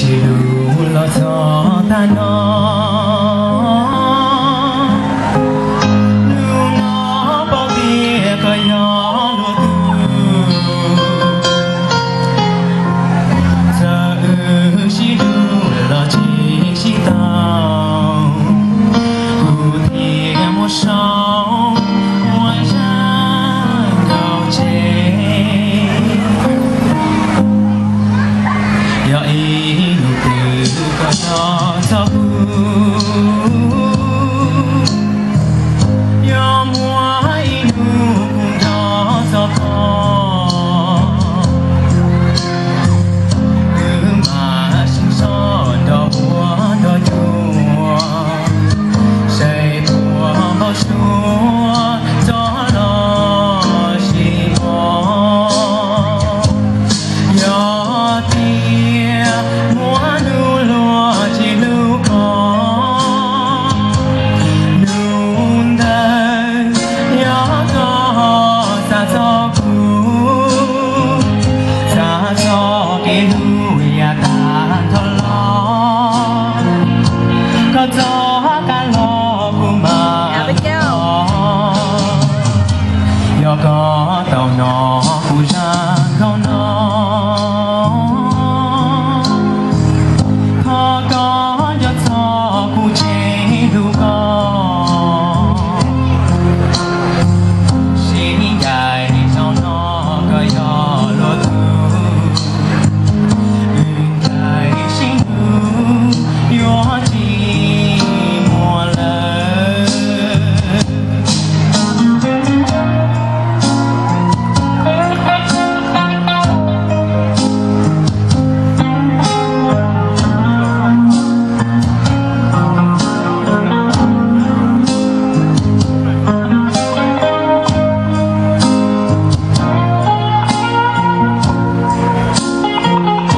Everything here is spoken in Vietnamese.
chỉ đủ lo cho ta nu nó bao tia có gió lúa giờ chỉ đủ lo chỉ tao cụ thì một sóng ngoài ra cầu chế ya inu từ cả gió sao ya mua inu cùng gió sao mà sinh son đỏ hoa đỏ chua say mùa bao chúa gió lo chỉ mò gió tia múa lưu lúa chỉ lưu có nung đời gió có xa gió cũ xa gió kia